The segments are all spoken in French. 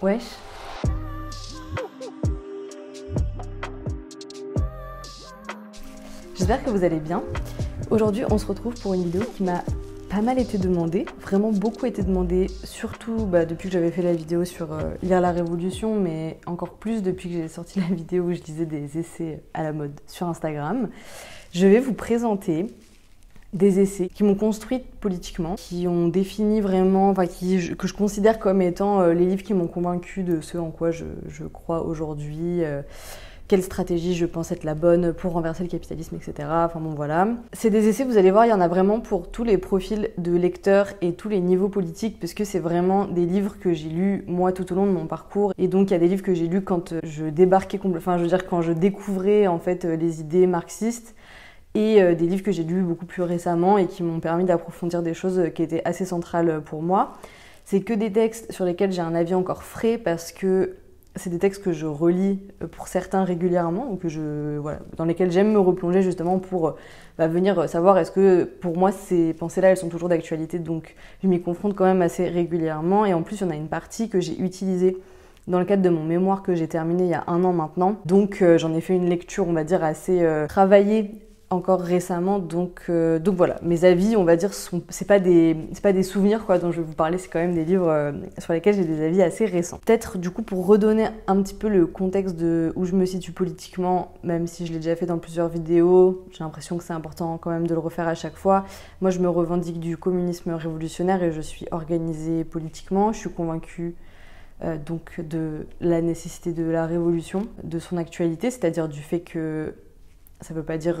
Wesh. J'espère que vous allez bien. Aujourd'hui, on se retrouve pour une vidéo qui m'a pas mal été demandée, vraiment beaucoup été demandée, surtout depuis que j'avais fait la vidéo sur lire la Révolution, mais encore plus depuis que j'ai sorti la vidéo où je lisais des essais à la mode sur Instagram. Je vais vous présenter des essais qui m'ont construite politiquement, qui ont défini vraiment, que je considère comme étant les livres qui m'ont convaincue de ce en quoi je crois aujourd'hui, quelle stratégie je pense être la bonne pour renverser le capitalisme, etc. Enfin bon, voilà. C'est des essais, vous allez voir, il y en a vraiment pour tous les profils de lecteurs et tous les niveaux politiques, parce que c'est vraiment des livres que j'ai lus moi tout au long de mon parcours. Et donc il y a des livres que j'ai lus quand je débarquais, quand je découvrais en fait les idées marxistes, et des livres que j'ai lus beaucoup plus récemment et qui m'ont permis d'approfondir des choses qui étaient assez centrales pour moi. C'est que des textes sur lesquels j'ai un avis encore frais parce que c'est des textes que je relis pour certains régulièrement ou dans lesquels j'aime me replonger justement pour venir savoir est-ce que pour moi ces pensées-là elles sont toujours d'actualité, donc je m'y confronte quand même assez régulièrement. Et en plus il y en a une partie que j'ai utilisée dans le cadre de mon mémoire que j'ai terminé il y a 1 an maintenant, donc j'en ai fait une lecture on va dire assez travaillée encore récemment, donc voilà, mes avis, on va dire, c'est pas des souvenirs dont je vais vous parler, c'est quand même des livres sur lesquels j'ai des avis assez récents. Peut-être du coup pour redonner un petit peu le contexte de où je me situe politiquement, même si je l'ai déjà fait dans plusieurs vidéos, j'ai l'impression que c'est important quand même de le refaire à chaque fois. Moi je me revendique du communisme révolutionnaire et je suis organisée politiquement, je suis convaincue donc de la nécessité de la révolution, de son actualité, c'est-à-dire du fait que ça ne veut pas dire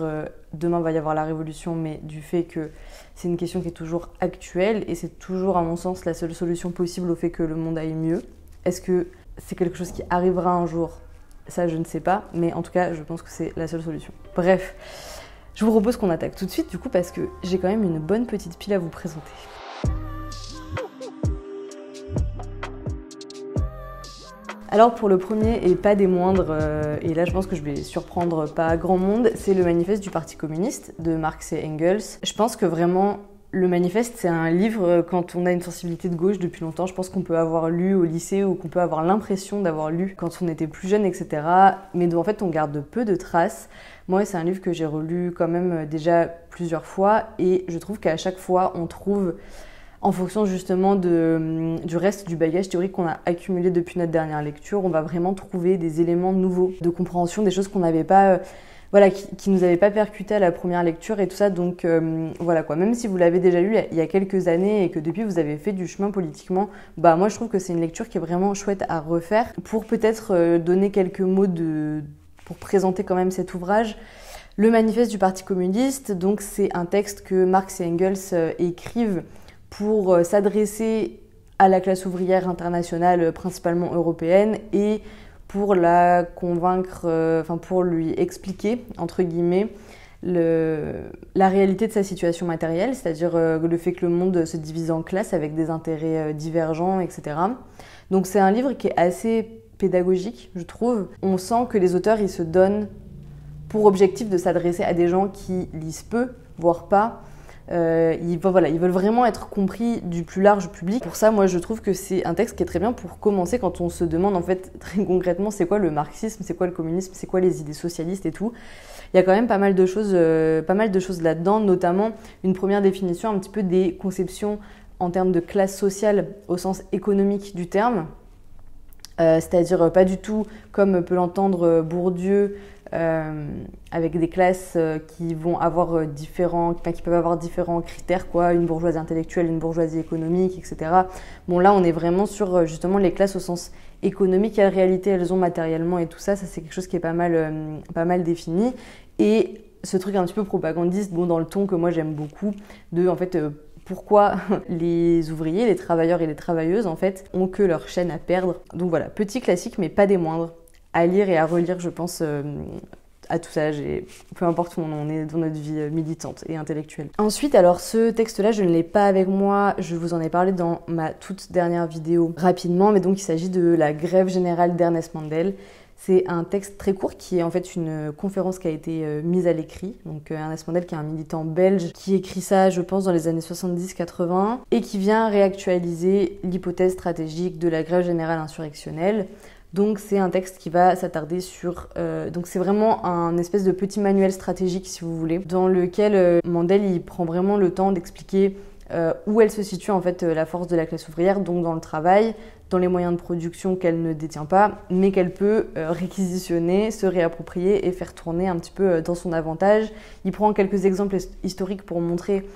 demain va y avoir la révolution, mais du fait que c'est une question qui est toujours actuelle et c'est toujours, à mon sens, la seule solution possible au fait que le monde aille mieux. Est-ce que c'est quelque chose qui arrivera un jour? Ça, je ne sais pas, mais en tout cas, je pense que c'est la seule solution. Bref, je vous propose qu'on attaque tout de suite, du coup, parce que j'ai quand même une bonne petite pile à vous présenter. Alors pour le premier et pas des moindres, et là je pense que je vais surprendre pas grand monde, c'est le manifeste du Parti communiste de Marx et Engels. Je pense que vraiment le manifeste c'est un livre quand on a une sensibilité de gauche depuis longtemps, je pense qu'on peut avoir lu au lycée ou qu'on peut avoir l'impression d'avoir lu quand on était plus jeune, etc. Mais dont en fait on garde peu de traces. Moi c'est un livre que j'ai relu quand même déjà plusieurs fois et je trouve qu'à chaque fois on trouve, en fonction justement du reste du bagage théorique qu'on a accumulé depuis notre dernière lecture, on va vraiment trouver des éléments nouveaux de compréhension, des choses qu'on n'avait pas, qui nous avaient pas percuté à la première lecture et tout ça. Donc voilà quoi, même si vous l'avez déjà lu il y a quelques années et que depuis vous avez fait du chemin politiquement, moi je trouve que c'est une lecture qui est vraiment chouette à refaire pour peut-être donner quelques mots pour présenter quand même cet ouvrage. Le manifeste du Parti communiste, donc c'est un texte que Marx et Engels écrivent pour s'adresser à la classe ouvrière internationale, principalement européenne, et pour la convaincre, pour lui expliquer, entre guillemets, la réalité de sa situation matérielle, c'est-à-dire le fait que le monde se divise en classes avec des intérêts divergents, etc. Donc c'est un livre qui est assez pédagogique, je trouve. On sent que les auteurs, ils se donnent pour objectif de s'adresser à des gens qui lisent peu, voire pas. Ils veulent vraiment être compris du plus large public. Pour ça, moi, je trouve que c'est un texte qui est très bien pour commencer quand on se demande en fait très concrètement c'est quoi le marxisme, c'est quoi le communisme, c'est quoi les idées socialistes et tout. Il y a quand même pas mal de choses là-dedans, notamment une première définition un petit peu des conceptions en termes de classe sociale au sens économique du terme. C'est-à-dire pas du tout comme peut l'entendre Bourdieu, avec des classes qui vont avoir qui peuvent avoir différents critères, une bourgeoisie intellectuelle, une bourgeoisie économique, etc. Bon là on est vraiment sur justement les classes au sens économique, quelle réalité elles ont matériellement et tout ça, c'est quelque chose qui est pas mal défini. Et ce truc un petit peu propagandiste, dans le ton que moi j'aime beaucoup, de en fait pourquoi les ouvriers, les travailleurs et les travailleuses en fait ont que leur chaîne à perdre. Donc voilà, petit classique mais pas des moindres à lire et à relire, je pense, à tout ça, peu importe où on est dans notre vie militante et intellectuelle. Ensuite, alors ce texte-là, je ne l'ai pas avec moi, je vous en ai parlé dans ma toute dernière vidéo rapidement, mais donc il s'agit de La grève générale d'Ernest Mandel. C'est un texte très court qui est en fait une conférence qui a été mise à l'écrit. Donc Ernest Mandel, qui est un militant belge, qui écrit ça, je pense, dans les années 70-80, et qui vient réactualiser l'hypothèse stratégique de la grève générale insurrectionnelle. Donc c'est un texte qui va s'attarder sur... donc c'est vraiment un espèce de petit manuel stratégique, si vous voulez, dans lequel Mandel il prend vraiment le temps d'expliquer où elle se situe en fait la force de la classe ouvrière, donc dans le travail, dans les moyens de production qu'elle ne détient pas, mais qu'elle peut réquisitionner, se réapproprier et faire tourner un petit peu dans son avantage. Il prend quelques exemples historiques pour montrer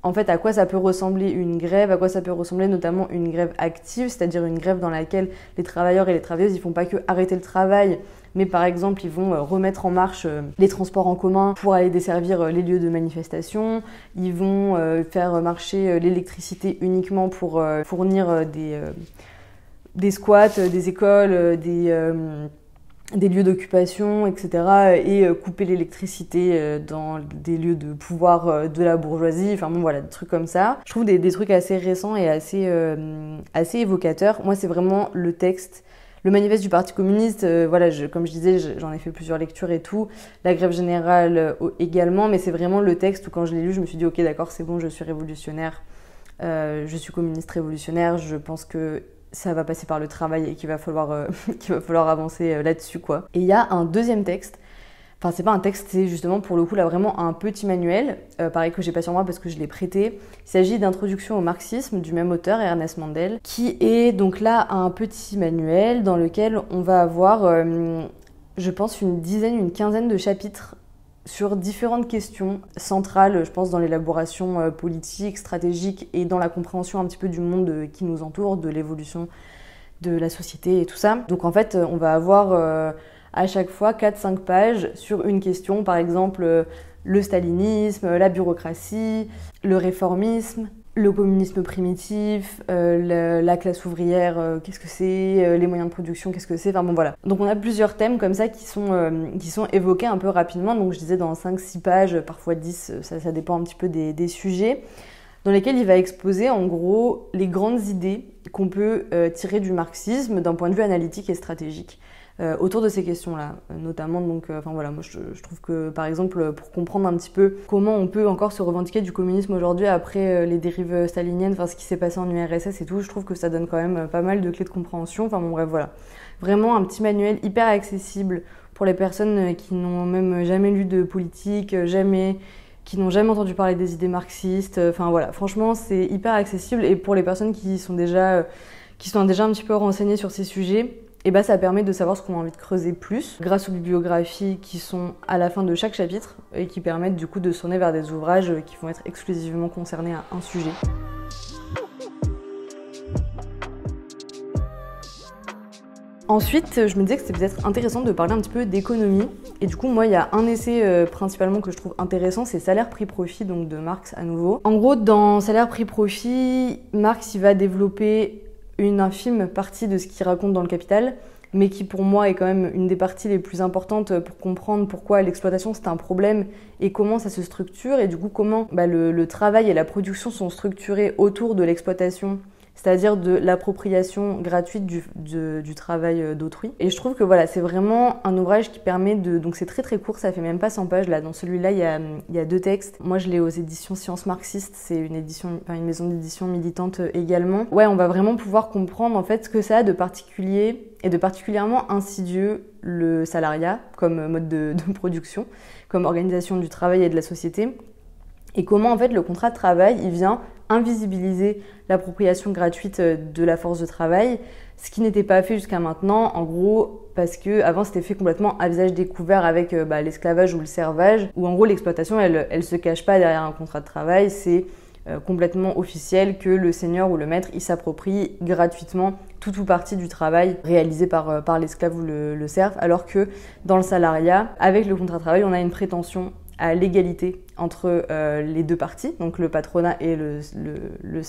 en fait à quoi ça peut ressembler une grève, à quoi ça peut ressembler notamment une grève active, c'est-à-dire une grève dans laquelle les travailleurs et les travailleuses, ils font pas que arrêter le travail, mais par exemple, ils vont remettre en marche les transports en commun pour aller desservir les lieux de manifestation. Ils vont faire marcher l'électricité uniquement pour fournir des squats, des écoles, des lieux d'occupation, etc. et couper l'électricité dans des lieux de pouvoir de la bourgeoisie. Enfin bon, voilà, des trucs comme ça. Je trouve des trucs assez récents et assez évocateurs. Moi, c'est vraiment le texte. Le manifeste du Parti communiste, voilà, comme je disais, j'en ai fait plusieurs lectures et tout. La grève générale également, mais c'est vraiment le texte où quand je l'ai lu, je me suis dit, ok, d'accord, c'est bon, je suis révolutionnaire, je suis communiste révolutionnaire, je pense que ça va passer par le travail et qu'il va falloir avancer là-dessus, quoi. Et il y a un deuxième texte. Enfin, c'est pas un texte, c'est justement pour le coup là vraiment un petit manuel, pareil que j'ai pas sur moi parce que je l'ai prêté. Il s'agit d'Introduction au marxisme du même auteur, Ernest Mandel, qui est donc là un petit manuel dans lequel on va avoir, je pense, une quinzaine de chapitres sur différentes questions centrales, je pense, dans l'élaboration politique, stratégique et dans la compréhension un petit peu du monde qui nous entoure, de l'évolution de la société et tout ça. Donc en fait, on va avoir à chaque fois 4-5 pages sur une question, par exemple le stalinisme, la bureaucratie, le réformisme, le communisme primitif, la classe ouvrière, qu'est-ce que c'est, les moyens de production, qu'est-ce que c'est, enfin bon voilà. Donc on a plusieurs thèmes comme ça qui sont évoqués un peu rapidement, donc je disais dans 5-6 pages, parfois 10, ça dépend un petit peu des sujets, dans lesquels il va exposer en gros les grandes idées qu'on peut tirer du marxisme d'un point de vue analytique et stratégique. Autour de ces questions-là, notamment donc, enfin voilà, moi je trouve que par exemple pour comprendre un petit peu comment on peut encore se revendiquer du communisme aujourd'hui après les dérives staliniennes, enfin ce qui s'est passé en URSS et tout, je trouve que ça donne quand même pas mal de clés de compréhension. Enfin bon bref voilà, vraiment un petit manuel hyper accessible pour les personnes qui n'ont même jamais lu de politique, qui n'ont jamais entendu parler des idées marxistes. Enfin voilà, franchement c'est hyper accessible et pour les personnes qui sont déjà un petit peu renseignées sur ces sujets. Et bah ça permet de savoir ce qu'on a envie de creuser plus grâce aux bibliographies qui sont à la fin de chaque chapitre et qui permettent du coup de se tourner vers des ouvrages qui vont être exclusivement concernés à un sujet. Ensuite, je me disais que c'était peut-être intéressant de parler un petit peu d'économie. Et du coup, moi, il y a un essai principalement que je trouve intéressant, c'est Salaire, prix, profit, donc de Marx à nouveau. En gros, dans Salaire, prix, profit, Marx il va développer une infime partie de ce qu'il raconte dans le Capital, mais qui pour moi est quand même une des parties les plus importantes pour comprendre pourquoi l'exploitation c'est un problème et comment ça se structure, et du coup comment le travail et la production sont structurés autour de l'exploitation, c'est-à-dire de l'appropriation gratuite du travail d'autrui. Et je trouve que voilà, c'est vraiment un ouvrage qui permet de... Donc c'est très très court, ça fait même pas 100 pages là. Dans celui-là, il y a 2 textes. Moi, je l'ai aux éditions Sciences Marxistes, c'est une maison d'édition militante également. Ouais, on va vraiment pouvoir comprendre en fait ce que ça a de particulier et de particulièrement insidieux le salariat comme mode de production, comme organisation du travail et de la société. Et comment en fait le contrat de travail, il vient invisibiliser l'appropriation gratuite de la force de travail, ce qui n'était pas fait jusqu'à maintenant, en gros parce que avant c'était fait complètement à visage découvert avec l'esclavage ou le servage, où en gros l'exploitation elle se cache pas derrière un contrat de travail, c'est complètement officiel que le seigneur ou le maître il s'approprie gratuitement tout ou partie du travail réalisé par l'esclave ou le serf, alors que dans le salariat, avec le contrat de travail, on a une prétention à l'égalité entre les deux parties, donc le patronat et le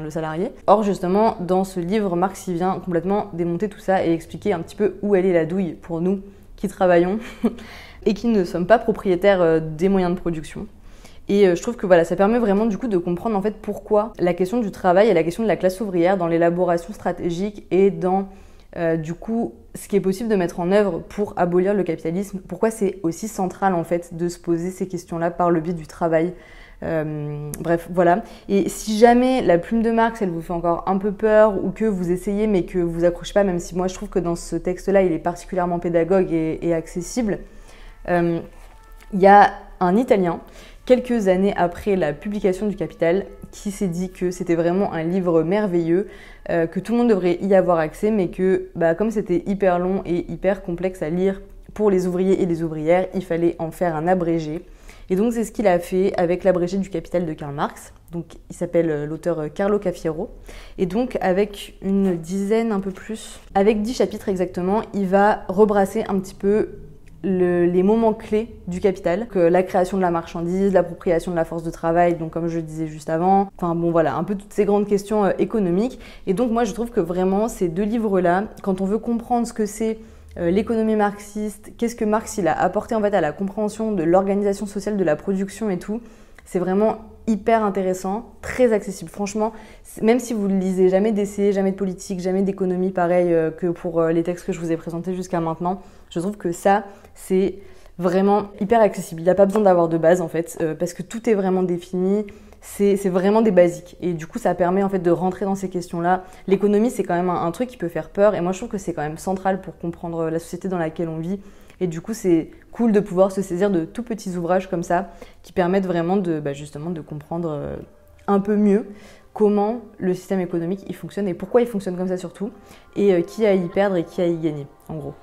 salarié. Or justement, dans ce livre, Marx il vient complètement démonter tout ça et expliquer un petit peu où elle est la douille pour nous qui travaillons et qui ne sommes pas propriétaires des moyens de production. Et je trouve que voilà, ça permet vraiment du coup de comprendre en fait pourquoi la question du travail et la question de la classe ouvrière dans l'élaboration stratégique et dans du coup ce qui est possible de mettre en œuvre pour abolir le capitalisme, pourquoi c'est aussi central en fait de se poser ces questions-là par le biais du travail. Bref, voilà. Et si jamais la plume de Marx, elle vous fait encore un peu peur ou que vous essayez mais que vous accrochez pas, même si moi je trouve que dans ce texte-là, il est particulièrement pédagogue et accessible, il y a un Italien, quelques années après la publication du Capital, qui s'est dit que c'était vraiment un livre merveilleux, que tout le monde devrait y avoir accès, mais que comme c'était hyper long et hyper complexe à lire pour les ouvriers et les ouvrières, il fallait en faire un abrégé. Et donc c'est ce qu'il a fait avec l'abrégé du Capital de Karl Marx. Donc il s'appelle l'auteur Carlo Cafiero. Et donc avec une dizaine, un peu plus, avec 10 chapitres exactement, il va rebrasser un petit peu les moments clés du capital, que la création de la marchandise, l'appropriation de la force de travail, donc comme je le disais juste avant, enfin bon voilà, un peu toutes ces grandes questions économiques. Et donc moi je trouve que vraiment ces deux livres-là, quand on veut comprendre ce que c'est l'économie marxiste, qu'est-ce que Marx il a apporté en fait à la compréhension de l'organisation sociale de la production et tout, c'est vraiment hyper intéressant, très accessible. Franchement, même si vous ne lisez jamais d'essais, jamais de politique, jamais d'économie, pareil que pour les textes que je vous ai présentés jusqu'à maintenant, je trouve que ça, c'est vraiment hyper accessible. Il n'y a pas besoin d'avoir de base en fait, parce que tout est vraiment défini. C'est vraiment des basiques. Et du coup, ça permet en fait de rentrer dans ces questions-là. L'économie, c'est quand même un truc qui peut faire peur. Et moi, je trouve que c'est quand même central pour comprendre la société dans laquelle on vit. Et du coup, c'est cool de pouvoir se saisir de tout petits ouvrages comme ça qui permettent vraiment de, justement, de comprendre un peu mieux comment le système économique il fonctionne et pourquoi il fonctionne comme ça surtout. Et qui a à y perdre et qui a à y gagner, en gros.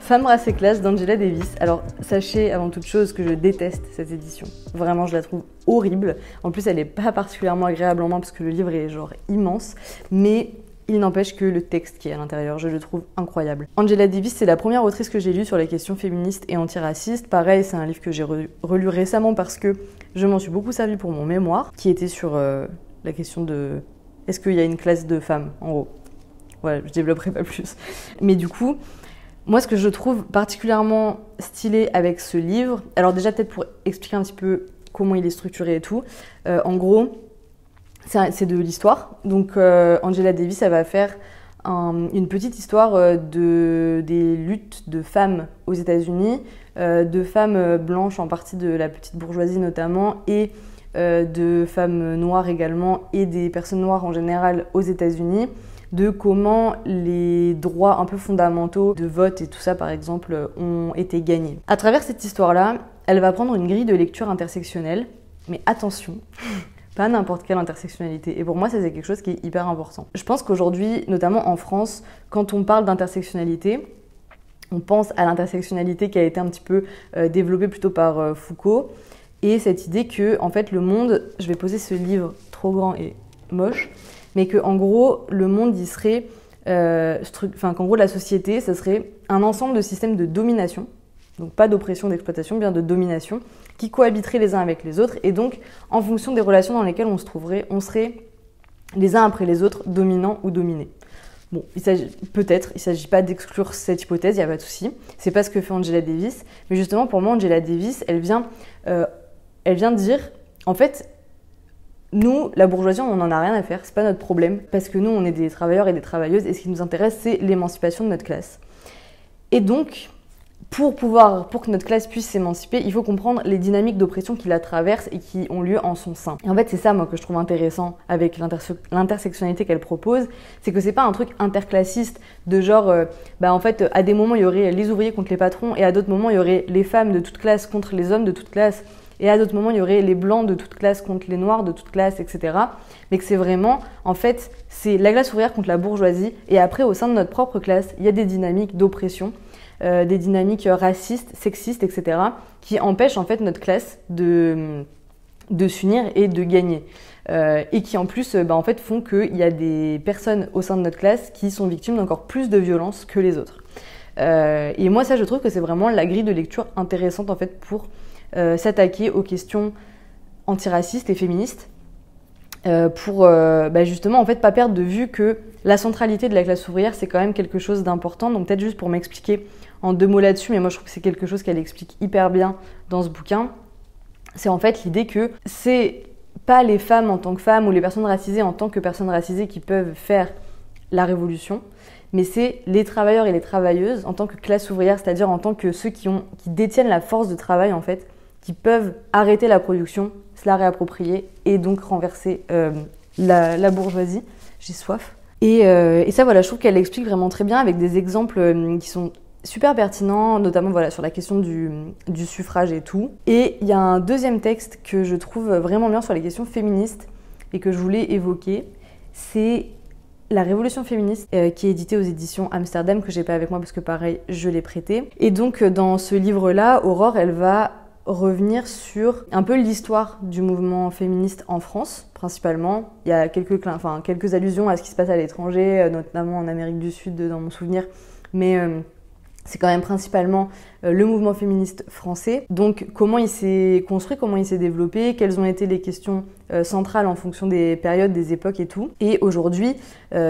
Femme, race et classe d'Angela Davis. Alors, sachez avant toute chose que je déteste cette édition. Vraiment, je la trouve horrible. En plus, elle n'est pas particulièrement agréable en main parce que le livre est genre immense. Mais il n'empêche que le texte qui est à l'intérieur, je le trouve incroyable. Angela Davis, c'est la première autrice que j'ai lue sur les questions féministes et antiracistes. Pareil, c'est un livre que j'ai relu récemment parce que je m'en suis beaucoup servi pour mon mémoire, qui était sur la question de est-ce qu'il y a une classe de femmes, en gros. Voilà, je développerai pas plus. Mais du coup, moi, ce que je trouve particulièrement stylé avec ce livre, alors déjà peut-être pour expliquer un petit peu comment il est structuré et tout, en gros, c'est de l'histoire. Donc Angela Davis, elle va faire une petite histoire des luttes de femmes aux États-Unis, de femmes blanches en partie de la petite bourgeoisie notamment, et de femmes noires également, et des personnes noires en général aux États-Unis, de comment les droits un peu fondamentaux de vote et tout ça, par exemple, ont été gagnés. À travers cette histoire-là, elle va prendre une grille de lecture intersectionnelle, mais attention, pas n'importe quelle intersectionnalité. Et pour moi, ça, c'est quelque chose qui est hyper important. Je pense qu'aujourd'hui, notamment en France, quand on parle d'intersectionnalité, on pense à l'intersectionnalité qui a été un petit peu développée plutôt par Foucault, et cette idée que, en fait, le monde, je vais poser ce livre trop grand et moche, mais qu'en gros, le monde, il serait, qu'en gros, la société, ça serait un ensemble de systèmes de domination, donc pas d'oppression, d'exploitation, bien de domination, qui cohabiteraient les uns avec les autres, et donc, en fonction des relations dans lesquelles on se trouverait, on serait les uns après les autres dominants ou dominés. Bon, il s'agit pas d'exclure cette hypothèse, il n'y a pas de souci, c'est pas ce que fait Angela Davis, mais justement, pour moi, Angela Davis, elle vient dire, en fait, nous, la bourgeoisie, on n'en a rien à faire, c'est pas notre problème, parce que nous, on est des travailleurs et des travailleuses, et ce qui nous intéresse, c'est l'émancipation de notre classe. Et donc, pour que notre classe puisse s'émanciper, il faut comprendre les dynamiques d'oppression qui la traversent et qui ont lieu en son sein. Et en fait, c'est ça, moi, que je trouve intéressant avec l'intersectionnalité qu'elle propose, c'est que c'est pas un truc interclassiste de genre, en fait, à des moments, il y aurait les ouvriers contre les patrons, et à d'autres moments, il y aurait les femmes de toute classe contre les hommes de toute classe, et à d'autres moments, il y aurait les blancs de toute classe contre les noirs de toute classe, etc. Mais que c'est vraiment, en fait, c'est la classe ouvrière contre la bourgeoisie. Et après, au sein de notre propre classe, il y a des dynamiques d'oppression, des dynamiques racistes, sexistes, etc. qui empêchent, en fait, notre classe de s'unir et de gagner. Et qui, en plus, en fait, font qu'il y a des personnes au sein de notre classe qui sont victimes d'encore plus de violence que les autres. Et moi, ça, je trouve que c'est vraiment la grille de lecture intéressante, en fait, pour s'attaquer aux questions antiracistes et féministes pour justement en fait pas perdre de vue que la centralité de la classe ouvrière c'est quand même quelque chose d'important. Donc peut-être juste pour m'expliquer en 2 mots là-dessus, mais moi je trouve que c'est quelque chose qu'elle explique hyper bien dans ce bouquin, c'est en fait l'idée que c'est pas les femmes en tant que femmes ou les personnes racisées en tant que personnes racisées qui peuvent faire la révolution, mais c'est les travailleurs et les travailleuses en tant que classe ouvrière, c'est-à-dire en tant que ceux qui détiennent la force de travail en fait, qui peuvent arrêter la production, se la réapproprier et donc renverser la bourgeoisie. J'ai soif. Et ça, voilà, je trouve qu'elle l'explique vraiment très bien avec des exemples qui sont super pertinents, notamment voilà, sur la question du suffrage et tout. Et il y a un deuxième texte que je trouve vraiment bien sur les questions féministes et que je voulais évoquer, c'est La Révolution féministe, qui est édité aux éditions Amsterdam, que j'ai pas avec moi parce que pareil, je l'ai prêté. Et donc dans ce livre-là, Aurore, elle va revenir sur un peu l'histoire du mouvement féministe en France, principalement. Il y a quelques allusions à ce qui se passe à l'étranger, notamment en Amérique du Sud, dans mon souvenir, mais c'est quand même principalement le mouvement féministe français. Donc comment il s'est construit, comment il s'est développé, quelles ont été les questions centrales en fonction des périodes, des époques et tout. Et aujourd'hui,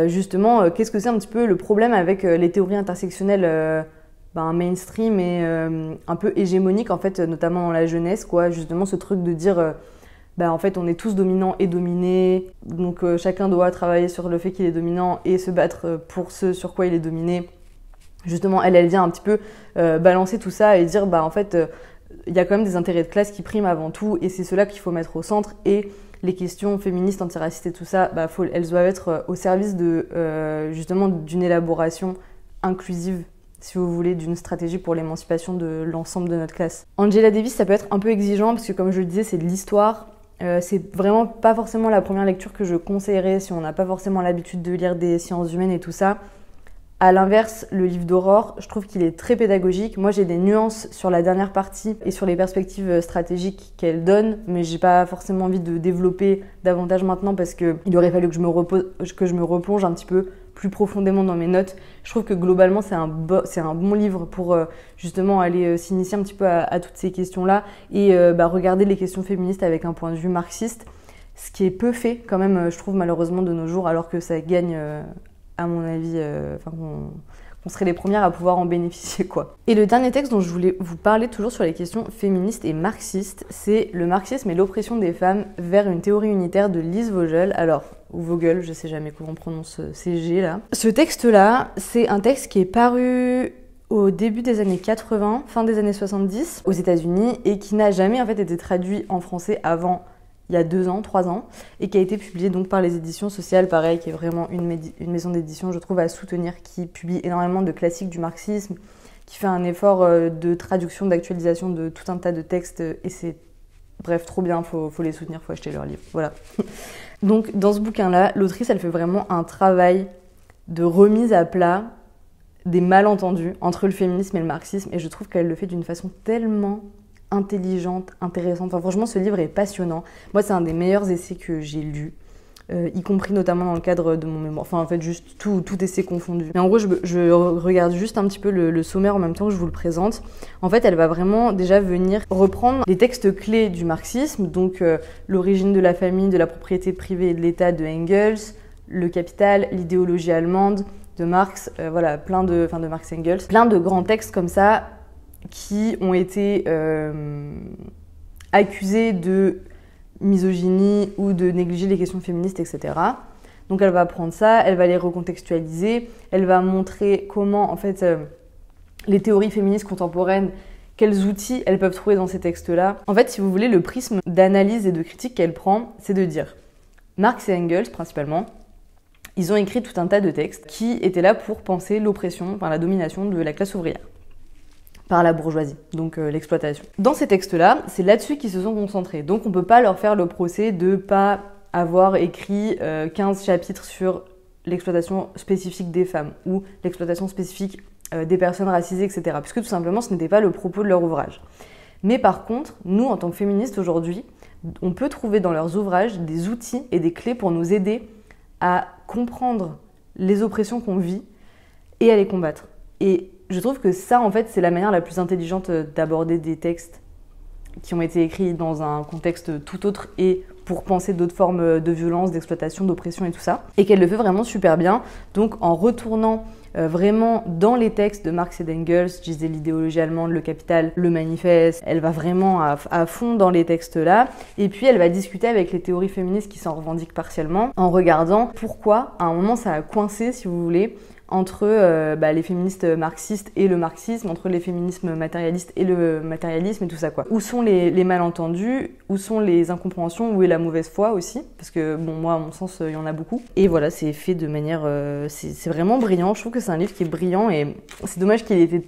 justement, qu'est-ce que c'est un petit peu le problème avec les théories intersectionnelles mainstream et un peu hégémonique en fait, notamment dans la jeunesse, quoi. Justement ce truc de dire en fait on est tous dominants et dominés, donc chacun doit travailler sur le fait qu'il est dominant et se battre pour ce sur quoi il est dominé. Justement elle vient un petit peu balancer tout ça et dire en fait il y a quand même des intérêts de classe qui priment avant tout et c'est cela qu'il faut mettre au centre, et les questions féministes, antiracistes et tout ça, elles doivent être au service de justement d'une élaboration inclusive, si vous voulez, d'une stratégie pour l'émancipation de l'ensemble de notre classe. Angela Davis, ça peut être un peu exigeant parce que, comme je le disais, c'est de l'histoire. C'est vraiment pas forcément la première lecture que je conseillerais si on n'a pas forcément l'habitude de lire des sciences humaines et tout ça. À l'inverse, le livre d'Aurore, je trouve qu'il est très pédagogique. Moi, j'ai des nuances sur la dernière partie et sur les perspectives stratégiques qu'elle donne, mais j'ai pas forcément envie de développer davantage maintenant parce qu'il aurait fallu que je me replonge un petit peu plus profondément dans mes notes. Je trouve que globalement, c'est un bon livre pour justement aller s'initier un petit peu à toutes ces questions-là et regarder les questions féministes avec un point de vue marxiste, ce qui est peu fait quand même, je trouve, malheureusement, de nos jours, alors que ça gagne... à mon avis, qu'on serait les premières à pouvoir en bénéficier, quoi. Et le dernier texte dont je voulais vous parler, toujours sur les questions féministes et marxistes, c'est Le marxisme et l'oppression des femmes vers une théorie unitaire de Lise Vogel. Alors, ou Vogel, je sais jamais comment on prononce ces G là. Ce texte-là, c'est un texte qui est paru au début des années 80, fin des années 70, aux États-Unis, et qui n'a jamais en fait été traduit en français avant il y a 2 ans, 3 ans, et qui a été publié donc par les éditions sociales, pareil, qui est vraiment une maison d'édition, je trouve, à soutenir, qui publie énormément de classiques du marxisme, qui fait un effort de traduction, d'actualisation de tout un tas de textes, et c'est, bref, trop bien, faut les soutenir, faut acheter leurs livres, voilà. Donc, dans ce bouquin-là, l'autrice, elle fait vraiment un travail de remise à plat des malentendus entre le féminisme et le marxisme, et je trouve qu'elle le fait d'une façon tellement intelligente, intéressante. Enfin, franchement, ce livre est passionnant. Moi, c'est un des meilleurs essais que j'ai lus, y compris notamment dans le cadre de mon mémoire. Enfin, en fait, juste tout essai confondu. Mais en gros, je regarde juste un petit peu le sommaire en même temps que je vous le présente. En fait, elle va vraiment déjà venir reprendre les textes clés du marxisme, donc l'origine de la famille, de la propriété privée et de l'État de Engels, le Capital, l'idéologie allemande de Marx, voilà, de Marx Engels, plein de grands textes comme ça, qui ont été accusés de misogynie ou de négliger les questions féministes, etc. Donc elle va prendre ça, elle va les recontextualiser, elle va montrer comment en fait les théories féministes contemporaines, quels outils elles peuvent trouver dans ces textes-là. En fait, si vous voulez, le prisme d'analyse et de critique qu'elle prend, c'est de dire Marx et Engels principalement, ils ont écrit tout un tas de textes qui étaient là pour penser l'oppression, la domination de la classe ouvrière par la bourgeoisie, donc l'exploitation. Dans ces textes-là, c'est là-dessus qu'ils se sont concentrés. Donc on peut pas leur faire le procès de pas avoir écrit 15 chapitres sur l'exploitation spécifique des femmes ou l'exploitation spécifique des personnes racisées, etc. Puisque tout simplement, ce n'était pas le propos de leur ouvrage. Mais par contre, nous, en tant que féministes aujourd'hui, on peut trouver dans leurs ouvrages des outils et des clés pour nous aider à comprendre les oppressions qu'on vit et à les combattre. Et je trouve que ça, en fait, c'est la manière la plus intelligente d'aborder des textes qui ont été écrits dans un contexte tout autre et pour penser d'autres formes de violence, d'exploitation, d'oppression et tout ça. Et qu'elle le fait vraiment super bien. Donc en retournant vraiment dans les textes de Marx et d'Engels, je disais l'idéologie allemande, le capital, le manifeste, elle va vraiment à fond dans les textes là, et puis elle va discuter avec les théories féministes qui s'en revendiquent partiellement, en regardant pourquoi à un moment ça a coincé, si vous voulez, entre les féministes marxistes et le marxisme, entre les féminismes matérialistes et le matérialisme et tout ça quoi. Où sont les malentendus, où sont les incompréhensions, où est la mauvaise foi aussi, parce que bon moi à mon sens il y en a beaucoup. Et voilà, c'est fait de manière, c'est vraiment brillant, je trouve que c'est un livre qui est brillant et c'est dommage qu'il ait été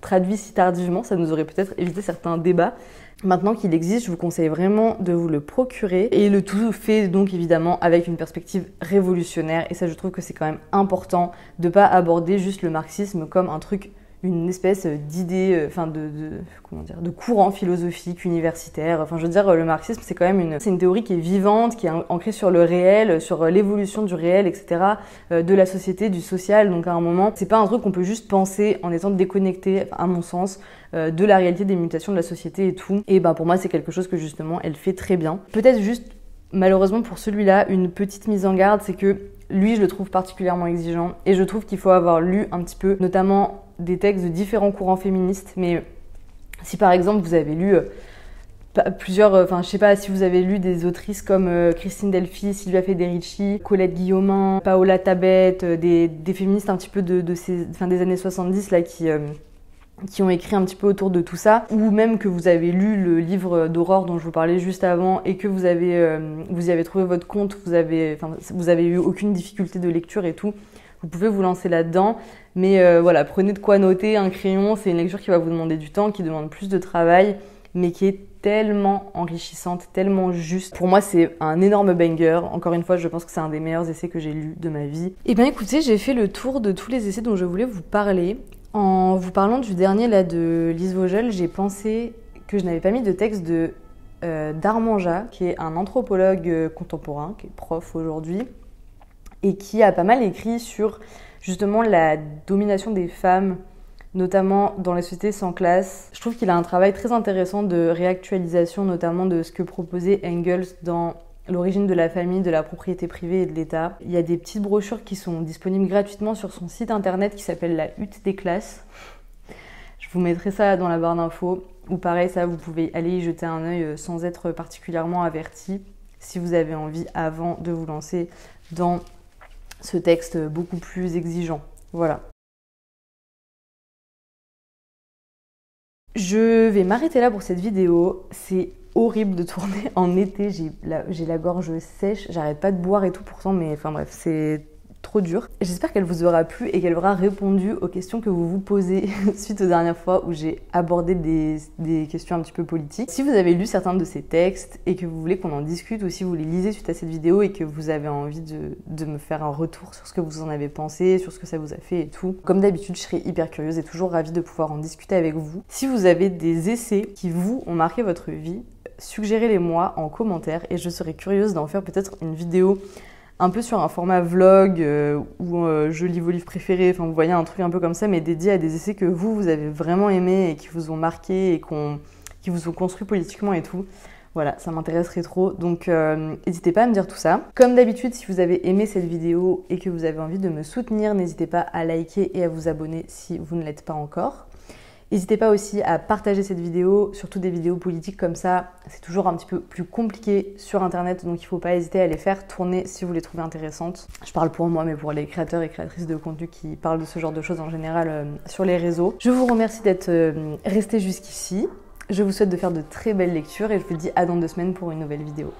traduit si tardivement, ça nous aurait peut-être évité certains débats. Maintenant qu'il existe, je vous conseille vraiment de vous le procurer et le tout fait donc évidemment avec une perspective révolutionnaire et ça je trouve que c'est quand même important de pas aborder juste le marxisme comme un truc, une espèce d'idée, de courant philosophique, universitaire. Enfin, je veux dire, le marxisme, c'est quand même une théorie qui est vivante, qui est ancrée sur le réel, sur l'évolution du réel, etc., de la société, du social. Donc, à un moment, c'est pas un truc qu'on peut juste penser en étant déconnecté, à mon sens, de la réalité des mutations de la société et tout. Et pour moi, c'est quelque chose que, justement, elle fait très bien. Peut-être juste, malheureusement, pour celui-là, une petite mise en garde, c'est que lui, je le trouve particulièrement exigeant. Et je trouve qu'il faut avoir lu un petit peu, notamment des textes de différents courants féministes, mais si par exemple vous avez lu je sais pas, si vous avez lu des autrices comme Christine Delphi, Silvia Federici, Colette Guillaumin, Paola Tabet, des féministes un petit peu des années 70 là qui ont écrit un petit peu autour de tout ça, ou même que vous avez lu le livre d'Aurore dont je vous parlais juste avant et que vous y avez trouvé votre compte, vous avez eu aucune difficulté de lecture et tout, vous pouvez vous lancer là-dedans. Mais voilà, prenez de quoi noter, un crayon, c'est une lecture qui va vous demander du temps, qui demande plus de travail, mais qui est tellement enrichissante, tellement juste. Pour moi, c'est un énorme banger. Encore une fois, je pense que c'est un des meilleurs essais que j'ai lus de ma vie. Et bien écoutez, j'ai fait le tour de tous les essais dont je voulais vous parler. En vous parlant du dernier là de Lise Vogel, j'ai pensé que je n'avais pas mis de texte de d'Armand Jat, qui est un anthropologue contemporain, qui est prof aujourd'hui, et qui a pas mal écrit sur justement la domination des femmes, notamment dans les sociétés sans classe. Je trouve qu'il a un travail très intéressant de réactualisation, notamment de ce que proposait Engels dans L'origine de la famille, de la propriété privée et de l'État. Il y a des petites brochures qui sont disponibles gratuitement sur son site internet qui s'appelle La Hutte des classes. Je vous mettrai ça dans la barre d'infos. Ou pareil, ça, vous pouvez aller y jeter un œil sans être particulièrement averti si vous avez envie avant de vous lancer dans ce texte beaucoup plus exigeant. Voilà. Je vais m'arrêter là pour cette vidéo. C'est horrible de tourner en été, j'ai la gorge sèche, j'arrête pas de boire et tout pourtant, mais enfin bref, c'est trop dur. J'espère qu'elle vous aura plu et qu'elle aura répondu aux questions que vous vous posez suite aux dernières fois où j'ai abordé des questions un petit peu politiques. Si vous avez lu certains de ces textes et que vous voulez qu'on en discute, ou si vous les lisez suite à cette vidéo et que vous avez envie de me faire un retour sur ce que vous en avez pensé, sur ce que ça vous a fait et tout, comme d'habitude, je serai hyper curieuse et toujours ravie de pouvoir en discuter avec vous. Si vous avez des essais qui vous ont marqué votre vie, suggérez-les-moi en commentaire et je serai curieuse d'en faire peut-être une vidéo un peu sur un format vlog où je lis vos livres préférés, enfin vous voyez un truc un peu comme ça, mais dédié à des essais que vous avez vraiment aimés et qui vous ont marqué et qui vous ont construit politiquement et tout. Voilà, ça m'intéresserait trop, donc n'hésitez pas à me dire tout ça. Comme d'habitude, si vous avez aimé cette vidéo et que vous avez envie de me soutenir, n'hésitez pas à liker et à vous abonner si vous ne l'êtes pas encore. N'hésitez pas aussi à partager cette vidéo, surtout des vidéos politiques comme ça. C'est toujours un petit peu plus compliqué sur internet, donc il ne faut pas hésiter à les faire tourner si vous les trouvez intéressantes. Je parle pour moi, mais pour les créateurs et créatrices de contenu qui parlent de ce genre de choses en général sur les réseaux. Je vous remercie d'être restés jusqu'ici. Je vous souhaite de faire de très belles lectures et je vous dis à dans 2 semaines pour une nouvelle vidéo.